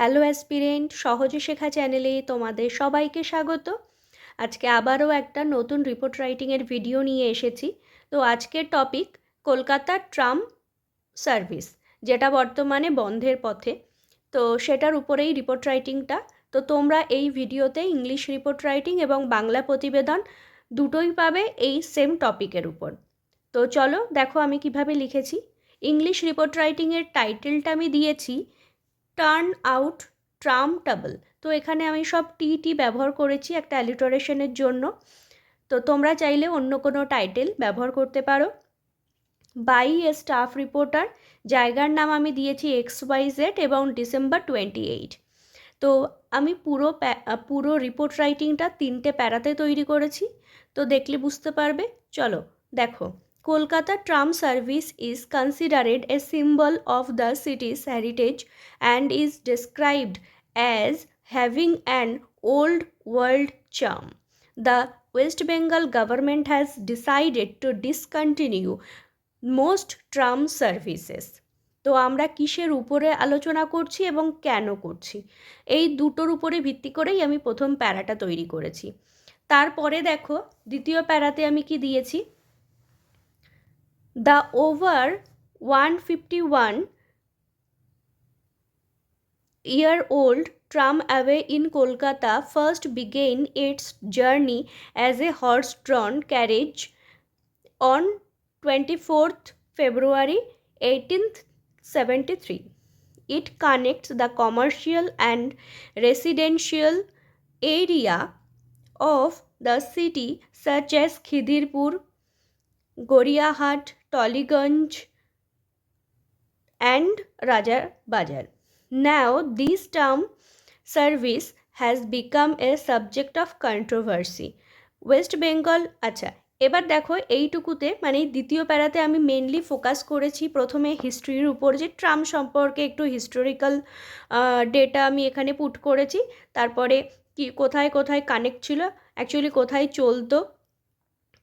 Hello aspirant, সহজে শেখা চ্যানেলে তোমাদের সবাইকে স্বাগত। আজকে আবারও একটা নতুন রিপোর্ট রাইটিংয়ের ভিডিও নিয়ে এসেছি। তো আজকের টপিক কলকাতার ট্রাম সার্ভিস, যেটা বর্তমানে বন্ধের পথে। তো সেটার উপরেই রিপোর্ট রাইটিংটা। তো তোমরা এই ভিডিওতে ইংলিশ রিপোর্ট রাইটিং এবং বাংলা প্রতিবেদন দুটোই পাবে এই সেম টপিকের উপর। তো চলো দেখো আমি কিভাবে লিখেছি। ইংলিশ রিপোর্ট রাইটিংয়ের টাইটেলটা আমি দিয়েছি টার্ন আউট ট্রাম টাবল। তো এখানে আমি সব টি ব্যবহার করেছি একটা অ্যালিটারেশনের জন্য। তো তোমরা চাইলে অন্য কোনো টাইটেল ব্যবহার করতে পারো। বাই এ স্টাফ রিপোর্টার, জায়গার নাম আমি দিয়েছি XYZ এবং ডিসেম্বর 28। তো আমি পুরো রিপোর্ট রাইটিংটা 3টে প্যারাতে তৈরি করেছি। তো দেখলে বুঝতে পারবে। চলো দেখো। Kolkata tram service is considered a symbol of the সিটিজ heritage and is described as having an old world charm. The West Bengal government has decided to discontinue most tram services. তো আমরা কিসের উপরে আলোচনা করছি এবং কেন করছি, এই দুটোর উপরে ভিত্তি করেই আমি প্রথম প্যারাটা তৈরি করেছি। তারপরে দেখো দ্বিতীয় প্যারাতে আমি কি দিয়েছি, the over 151-year-old tramway in Kolkata first began its journey as a horse-drawn carriage on 24th February 1873. It connects the commercial and residential area of the city such as Khidirpur, Goriahat, Toliganj and Rajar Bazar. Now this tram service has become a subject of controversy. West Bengal, আচ্ছা এবার দেখো এইটুকুতে মানে দ্বিতীয় প্যারাতে আমি mainly focus করেছি প্রথমে হিস্ট্রির উপর, যে ট্রাম সম্পর্কে একটু হিস্টোরিক্যাল ডেটা আমি এখানে পুট করেছি। তারপরে কি কোথায় কোথায় কানেক্ট ছিল, অ্যাকচুয়ালি কোথায় চলতো,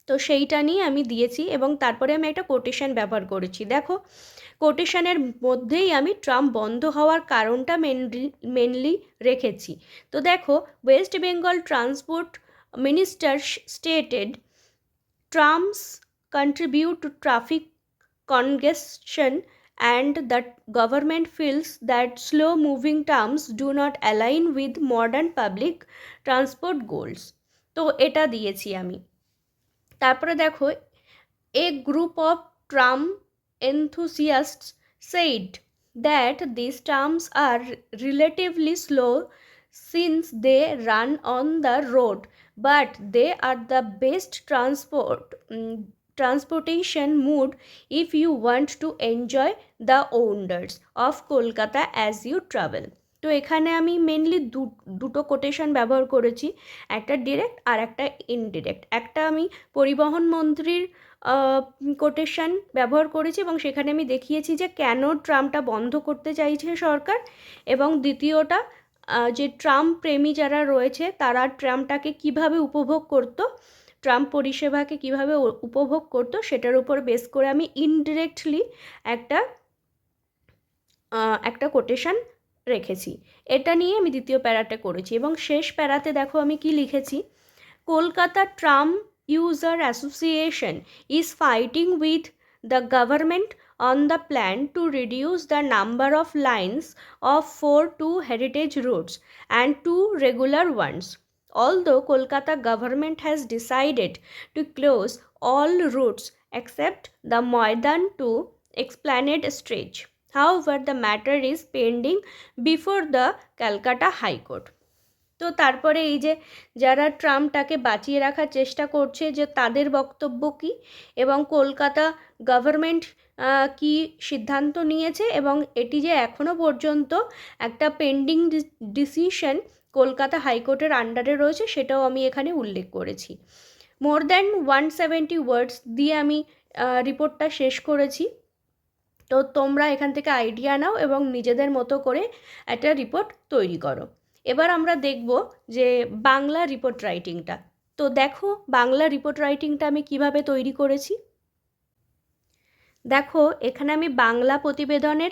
তো সেইটা নিয়ে আমি দিয়েছি। এবং তারপরে আমি একটা কোটেশন ব্যবহার করেছি। দেখো কোটেশনের মধ্যেই আমি ট্রাম বন্ধ হওয়ার কারণটা মেনলি রেখেছি। তো দেখো, West Bengal transport minister stated trams contribute to traffic congestion and the government feels that slow moving trams do not align with modern public transport goals. তো এটা দিয়েছি আমি। তারপরে দেখো, a group of tram enthusiasts said that these trams are relatively slow since they run on the road, but they are the best transportation mode if you want to enjoy the wonders of Kolkata as you travel. তো এখানে আমি mainly দুটো quotation ব্যবহার করেছি, একটা direct আর একটা indirect. একটা আমি পরিবহন মন্ত্রীর কোটেশন ব্যবহার করেছি এবং সেখানে আমি দেখিয়েছি যে কেন ট্রামটা বন্ধ করতে চাইছে সরকার, এবং দ্বিতীয়টা যে ট্রাম প্রেমী যারা রয়েছে তারা ট্রামটাকে কিভাবে উপভোগ করতো, ট্রাম পরিষেবাকে কিভাবে উপভোগ করতো, সেটার উপর বেস করে আমি ইনডিরেক্টলি একটা কোটেশন রেখেছি। এটা নিয়ে আমি দ্বিতীয় প্যারাটা করেছি। এবং শেষ প্যারাতে দেখো আমি কি লিখেছি, Kolkata tram user association is fighting with the government on the plan to reduce the number of lines of 2 heritage routes and 2 regular ones. Although Kolkata government has decided to close all routes except the Maidan to Esplanade stretch. However, the matter is pending before the Calcutta High Court. তো তারপরে এই যে যারা ট্রামটাকে বাঁচিয়ে রাখার চেষ্টা করছে, যে তাদের বক্তব্য কী এবং কলকাতা গভর্নমেন্ট কি সিদ্ধান্ত নিয়েছে, এবং এটি যে এখনও পর্যন্ত একটা পেন্ডিং ডিসিশন কলকাতা হাইকোর্টের আন্ডারে রয়েছে, সেটাও আমি এখানে উল্লেখ করেছি। মোর দ্যান 170 ওয়ার্ডস দিয়ে আমি রিপোর্টটা শেষ করেছি। তো তোমরা এখান থেকে আইডিয়া নাও এবং নিজেদের মতো করে একটা রিপোর্ট তৈরি করো। এবার আমরা দেখব যে বাংলা রিপোর্ট রাইটিংটা। তো দেখো বাংলা রিপোর্ট রাইটিংটা আমি কিভাবে তৈরি করেছি। দেখো এখানে আমি বাংলা প্রতিবেদনের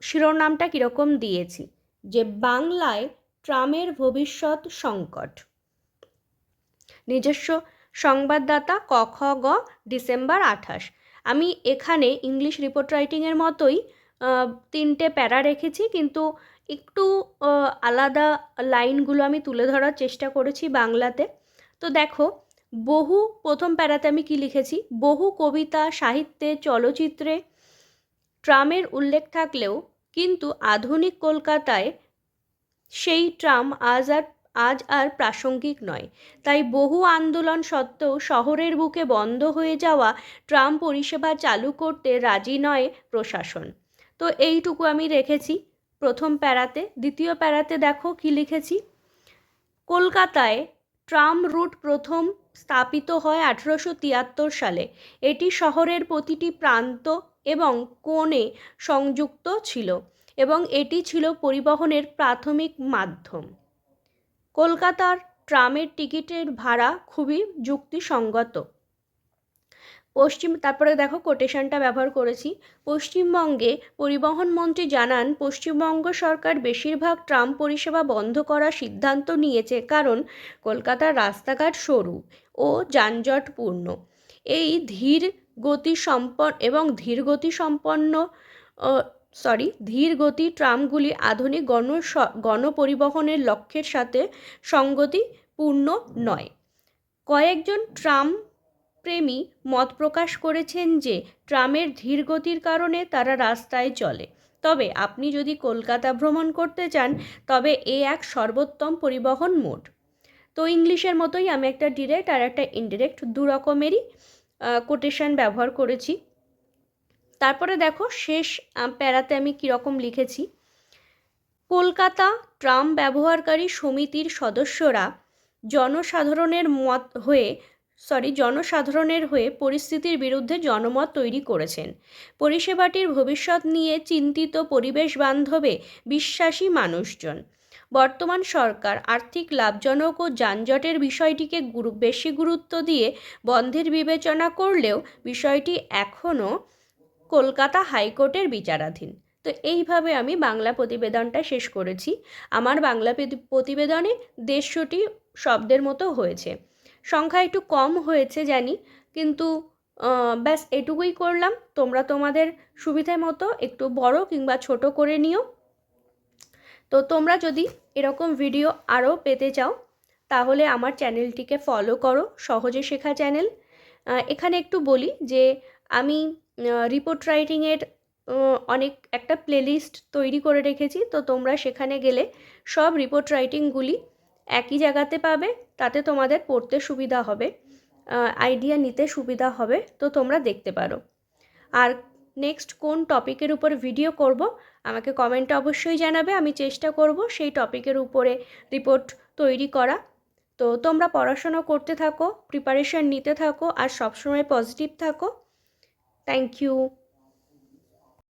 শিরোনামটা কীরকম দিয়েছি। যে বাংলায় ট্রামের ভবিষ্যৎ সংকট। নিজস্ব সংবাদদাতা ক খ গ ডিসেম্বর 28। আমি এখানে ইংলিশ রিপোর্ট রাইটিংয়ের মতোই 3টে প্যারা রেখেছি, কিন্তু একটু আলাদা লাইনগুলো আমি তুলে ধরার চেষ্টা করেছি বাংলাতে। তো দেখো, প্রথম প্যারাতে আমি কি লিখেছি, বহু কবিতা, সাহিত্যে, চলচ্চিত্রে ট্রামের উল্লেখ থাকলেও কিন্তু আধুনিক কলকাতায় সেই ট্রাম আজ আর প্রাসঙ্গিক নয়। তাই বহু আন্দোলন সত্ত্বেও শহরের বুকে বন্ধ হয়ে যাওয়া ট্রাম পরিষেবা চালু করতে রাজি নয় প্রশাসন। তো এইটুকু আমি রেখেছি প্রথম প্যারাতে। দ্বিতীয় প্যারাতে দেখো কি লিখেছি, কলকাতায় ট্রাম রুট প্রথম স্থাপিত হয় 1873 সালে। এটি শহরের প্রতিটি প্রান্ত এবং কোণে সংযুক্ত ছিল এবং এটি ছিল পরিবহনের প্রাথমিক মাধ্যম। কলকাতার ট্রামের টিকিটের ভাড়া খুবই যুক্তিসঙ্গত। তারপরে দেখো কোটেশনটা ব্যবহার করেছি, পশ্চিমবঙ্গে পরিবহন মন্ত্রী জানান, পশ্চিমবঙ্গ সরকার বেশিরভাগ ট্রাম পরিষেবা বন্ধ করার সিদ্ধান্ত নিয়েছে কারণ কলকাতার রাস্তাঘাট সরু ও যানজটপূর্ণ। এই ধীর গতি ট্রামগুলি আধুনিক গণপরিবহনের লক্ষ্যের সাথে সঙ্গতিপূর্ণ নয়। কয়েকজন ট্রাম প্রেমী মত প্রকাশ করেছেন যে ট্রামের ধীর গতির কারণে তারা রাস্তায় চলে। তবে আপনি যদি কলকাতা ভ্রমণ করতে চান তবে এক সর্বোত্তম পরিবহন মোড। তো ইংলিশের মতোই আমি একটা ডিরেক্ট আর একটা ইনডিরেক্ট দু রকমেরই কোটেশন ব্যবহার করেছি। তারপরে দেখো শেষ প্যারাতে আমি কীরকম লিখেছি, কলকাতা ট্রাম ব্যবহারকারী সমিতির সদস্যরা জনসাধারণের হয়ে পরিস্থিতির বিরুদ্ধে জনমত তৈরি করেছেন। পরিষেবাটির ভবিষ্যৎ নিয়ে চিন্তিত পরিবেশ বান্ধবে বিশ্বাসী মানুষজন। বর্তমান সরকার আর্থিক লাভজনক ও যানজটের বিষয়টিকে বেশি গুরুত্ব দিয়ে বন্ধের বিবেচনা করলেও বিষয়টি এখনও কলকাতা হাইকোর্টের বিচারাধীন। তো এইভাবে আমি বাংলা প্রতিবেদনটা শেষ করেছি। আমার বাংলা প্রতিবেদনে 150টি শব্দের মতো হয়েছে, সংখ্যা একটু কম হয়েছে জানি, কিন্তু ব্যাস এটুকুই করলাম। তোমরা তোমাদের সুবিধা মতো একটু বড় কিংবা ছোট করে নিও। তো তোমরা যদি এরকম ভিডিও আরও পেতে চাও তাহলে আমার চ্যানেলটিকে ফলো করো, সহজে শেখা চ্যানেল। এখানে একটু বলি যে আমি রিপোর্ট রাইটিংয়ের একটা প্লেলিস্ট তৈরি করে রেখেছি। তো তোমরা সেখানে গেলে সব রিপোর্ট রাইটিংগুলি একই জায়গাতে পাবে, তাতে তোমাদের পড়তে সুবিধা হবে, আইডিয়া নিতে সুবিধা হবে। তো তোমরা দেখতে পারো। আর নেক্সট কোন টপিকের উপর ভিডিও করব আমাকে কমেন্টে অবশ্যই জানাবে, আমি চেষ্টা করব সেই টপিকের উপরে রিপোর্ট তৈরি করা। তো তোমরা পড়াশোনা করতে থাকো, প্রিপারেশন নিতে থাকো আর সবসময় পজিটিভ থাকো। Thank you.